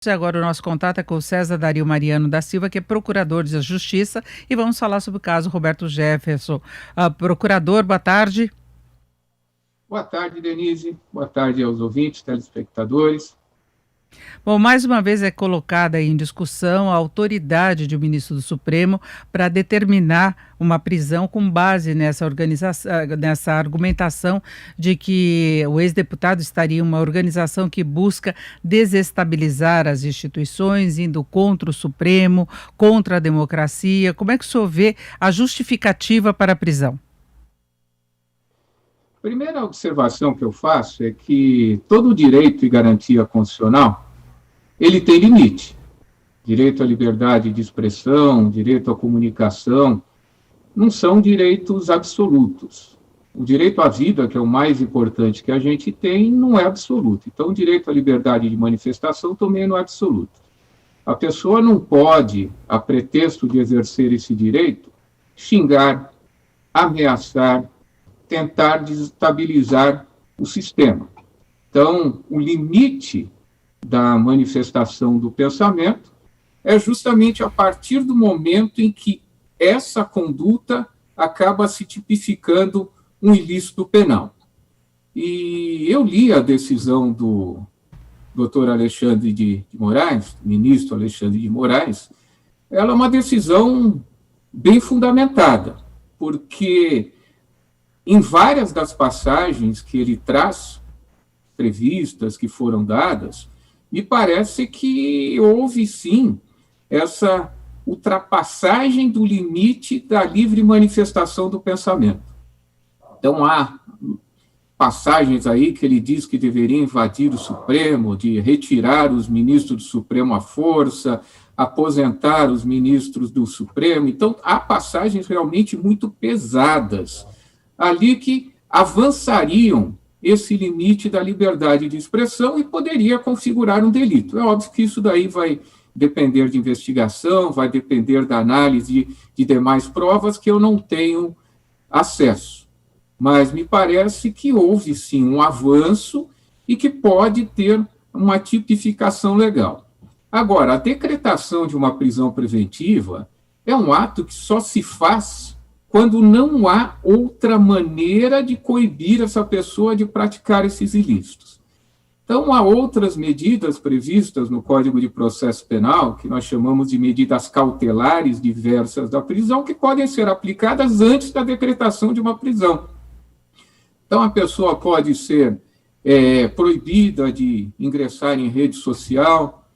Agora o nosso contato é com o César Dario Mariano da Silva, que é procurador da Justiça, e vamos falar sobre o caso Roberto Jefferson. Procurador, boa tarde. Boa tarde, Denise. Boa tarde aos ouvintes, telespectadores. Bom, mais uma vez é colocada em discussão a autoridade de um ministro do Supremo para determinar uma prisão com base nessa argumentação de que o ex-deputado estaria em uma organização que busca desestabilizar as instituições, indo contra o Supremo, contra a democracia. Como é que o senhor vê a justificativa para a prisão? Primeira observação que eu faço é que todo direito e garantia constitucional, ele tem limite. Direito à liberdade de expressão, direito à comunicação, não são direitos absolutos. O direito à vida, que é o mais importante que a gente tem, não é absoluto. Então, o direito à liberdade de manifestação também não é absoluto. A pessoa não pode, a pretexto de exercer esse direito, xingar, ameaçar, tentar desestabilizar o sistema. Então, o limite da manifestação do pensamento é justamente a partir do momento em que essa conduta acaba se tipificando um ilícito penal. E eu li a decisão do Dr. Alexandre de Moraes, ministro Alexandre de Moraes. Ela é uma decisão bem fundamentada, porque em várias das passagens que ele traz, previstas, que foram dadas, me parece que houve, sim, essa ultrapassagem do limite da livre manifestação do pensamento. Então, há passagens aí que ele diz que deveria invadir o Supremo, de retirar os ministros do Supremo à força, aposentar os ministros do Supremo. Então, há passagens realmente muito pesadas ali que avançariam esse limite da liberdade de expressão e poderia configurar um delito. É óbvio que isso daí vai depender de investigação, vai depender da análise de demais provas que eu não tenho acesso. Mas me parece que houve, sim, um avanço e que pode ter uma tipificação legal. Agora, a decretação de uma prisão preventiva é um ato que só se faz quando não há outra maneira de coibir essa pessoa de praticar esses ilícitos. Então, há outras medidas previstas no Código de Processo Penal, que nós chamamos de medidas cautelares diversas da prisão, que podem ser aplicadas antes da decretação de uma prisão. Então, a pessoa pode ser proibida de ingressar em rede social,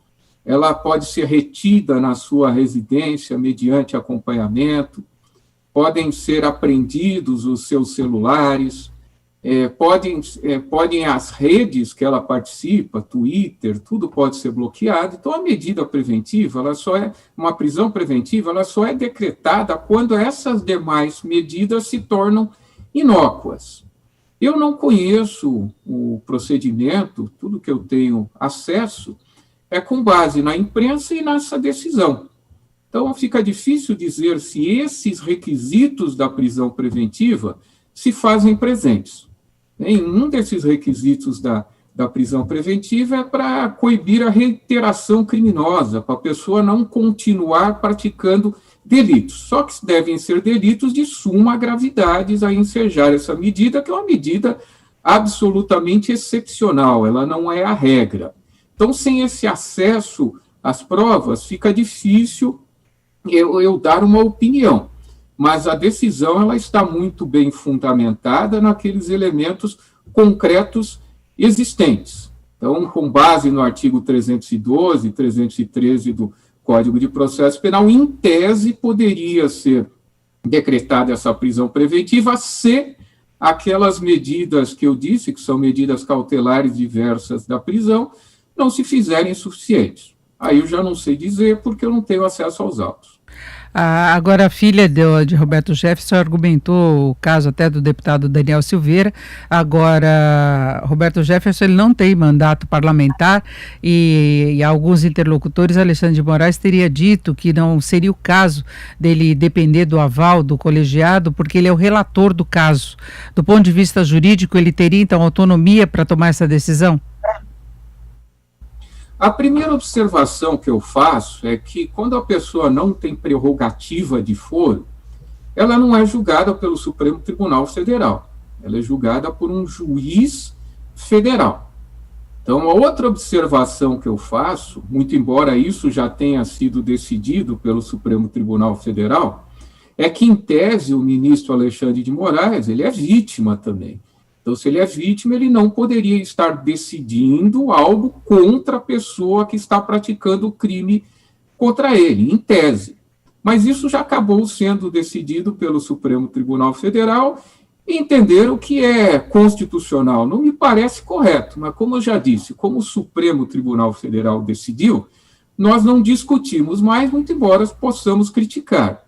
ela pode ser retida na sua residência mediante acompanhamento, podem ser apreendidos os seus celulares, podem as redes que ela participa, Twitter, tudo pode ser bloqueado. Então, a medida preventiva, uma prisão preventiva, ela só é decretada quando essas demais medidas se tornam inócuas. Eu não conheço o procedimento, tudo que eu tenho acesso é com base na imprensa e nessa decisão. Então, fica difícil dizer se esses requisitos da prisão preventiva se fazem presentes. Um desses requisitos da prisão preventiva é para coibir a reiteração criminosa, para a pessoa não continuar praticando delitos. Só que devem ser delitos de suma gravidade a ensejar essa medida, que é uma medida absolutamente excepcional, ela não é a regra. Então, sem esse acesso às provas, fica difícil eu dar uma opinião, mas a decisão ela está muito bem fundamentada naqueles elementos concretos existentes. Então, com base no artigo 312 e 313 do Código de Processo Penal, em tese, poderia ser decretada essa prisão preventiva se aquelas medidas que eu disse, que são medidas cautelares diversas da prisão, não se fizerem suficientes. Aí eu já não sei dizer, porque eu não tenho acesso aos autos. Agora, a filha de Roberto Jefferson argumentou o caso até do deputado Daniel Silveira. Agora, Roberto Jefferson ele não tem mandato parlamentar e alguns interlocutores, Alexandre de Moraes teria dito que não seria o caso dele depender do aval do colegiado, porque ele é o relator do caso. Do ponto de vista jurídico, ele teria, então, autonomia para tomar essa decisão? A primeira observação que eu faço é que quando a pessoa não tem prerrogativa de foro, ela não é julgada pelo Supremo Tribunal Federal, ela é julgada por um juiz federal. Então, a outra observação que eu faço, muito embora isso já tenha sido decidido pelo Supremo Tribunal Federal, é que, em tese, o ministro Alexandre de Moraes, ele é vítima também. Então, se ele é vítima, ele não poderia estar decidindo algo contra a pessoa que está praticando o crime contra ele, em tese. Mas isso já acabou sendo decidido pelo Supremo Tribunal Federal e entenderam que é constitucional. Não me parece correto, mas como eu já disse, como o Supremo Tribunal Federal decidiu, nós não discutimos mais, muito embora possamos criticar.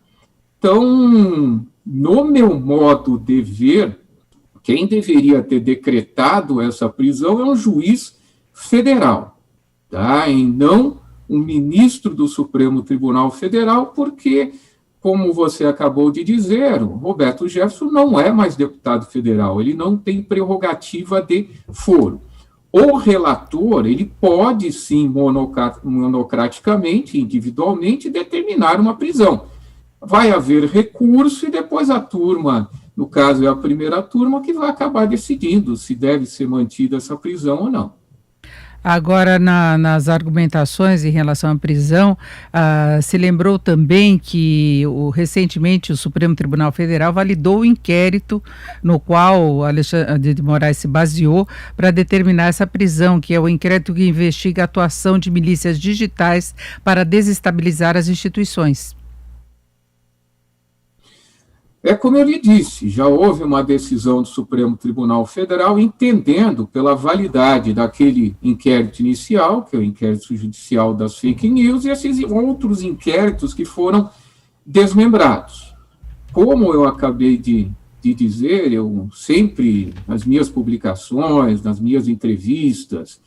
Então, no meu modo de ver, quem deveria ter decretado essa prisão é um juiz federal, tá? E não um ministro do Supremo Tribunal Federal, porque, como você acabou de dizer, o Roberto Jefferson não é mais deputado federal, ele não tem prerrogativa de foro. O relator, ele pode, sim, monocraticamente, individualmente, determinar uma prisão. Vai haver recurso e depois a turma, no caso é a primeira turma, que vai acabar decidindo se deve ser mantida essa prisão ou não. Agora, nas argumentações em relação à prisão, se lembrou também que recentemente o Supremo Tribunal Federal validou o inquérito no qual Alexandre de Moraes se baseou para determinar essa prisão, que é o inquérito que investiga a atuação de milícias digitais para desestabilizar as instituições. É como eu lhe disse, já houve uma decisão do Supremo Tribunal Federal entendendo pela validade daquele inquérito inicial, que é o inquérito judicial das fake news, e esses outros inquéritos que foram desmembrados. Como eu acabei de dizer, eu sempre, nas minhas publicações, nas minhas entrevistas,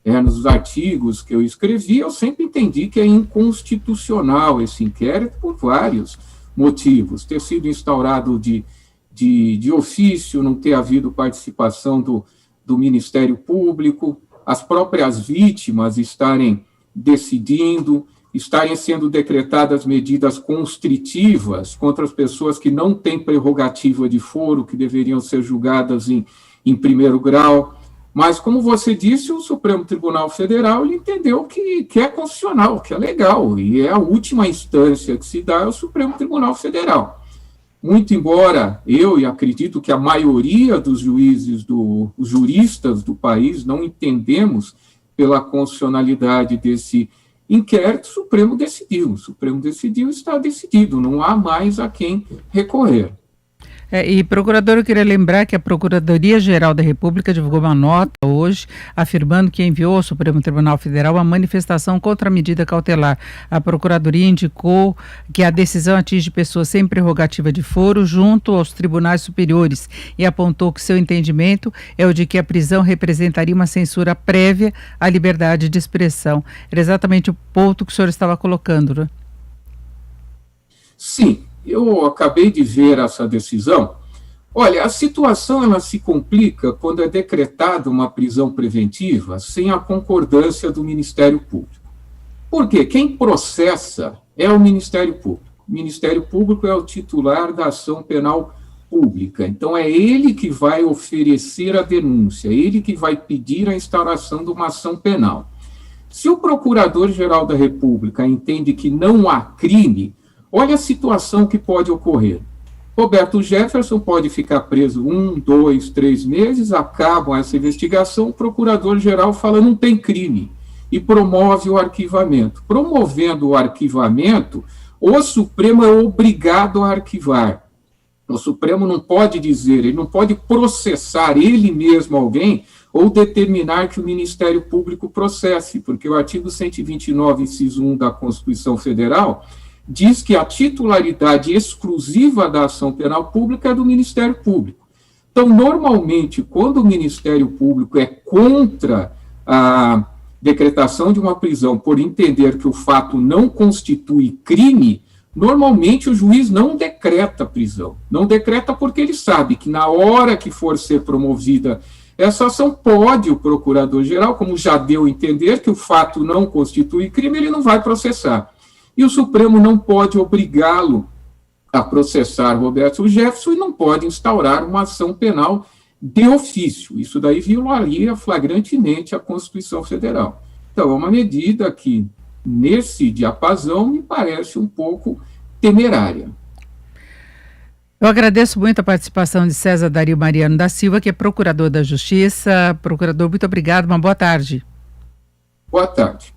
nos artigos que eu escrevi, eu sempre entendi que é inconstitucional esse inquérito por vários motivos, ter sido instaurado de ofício, não ter havido participação do Ministério Público, as próprias vítimas estarem decidindo, estarem sendo decretadas medidas constritivas contra as pessoas que não têm prerrogativa de foro, que deveriam ser julgadas em primeiro grau. Mas, como você disse, o Supremo Tribunal Federal ele entendeu que é constitucional, que é legal, e é a última instância que se dá ao Supremo Tribunal Federal. Muito embora eu, e acredito que a maioria dos juízes, os juristas do país, não entendemos pela constitucionalidade desse inquérito, o Supremo decidiu, está decidido, não há mais a quem recorrer. E, procurador, eu queria lembrar que a Procuradoria-Geral da República divulgou uma nota hoje afirmando que enviou ao Supremo Tribunal Federal uma manifestação contra a medida cautelar. A Procuradoria indicou que a decisão atinge pessoas sem prerrogativa de foro junto aos tribunais superiores e apontou que seu entendimento é o de que a prisão representaria uma censura prévia à liberdade de expressão. Era exatamente o ponto que o senhor estava colocando, né? Sim. Eu acabei de ver essa decisão. Olha, a situação ela se complica quando é decretada uma prisão preventiva sem a concordância do Ministério Público. Por quê? Quem processa é o Ministério Público. O Ministério Público é o titular da ação penal pública. Então, é ele que vai oferecer a denúncia, ele que vai pedir a instauração de uma ação penal. Se o Procurador-Geral da República entende que não há crime, olha a situação que pode ocorrer. Roberto Jefferson pode ficar preso 1, 2, 3 meses, acabam essa investigação, o procurador-geral fala não tem crime e promove o arquivamento. Promovendo o arquivamento, o Supremo é obrigado a arquivar. O Supremo não pode dizer, ele não pode processar ele mesmo alguém ou determinar que o Ministério Público processe, porque o artigo 129, inciso 1 da Constituição Federal diz que a titularidade exclusiva da ação penal pública é do Ministério Público. Então, normalmente, quando o Ministério Público é contra a decretação de uma prisão por entender que o fato não constitui crime, normalmente o juiz não decreta a prisão. Não decreta porque ele sabe que na hora que for ser promovida essa ação pode, o procurador-geral, como já deu a entender que o fato não constitui crime, ele não vai processar. E o Supremo não pode obrigá-lo a processar Roberto Jefferson e não pode instaurar uma ação penal de ofício. Isso daí violaria flagrantemente a Constituição Federal. Então, é uma medida que, nesse diapasão, me parece um pouco temerária. Eu agradeço muito a participação de César Dario Mariano da Silva, que é procurador da Justiça. Procurador, muito obrigado, uma boa tarde. Boa tarde.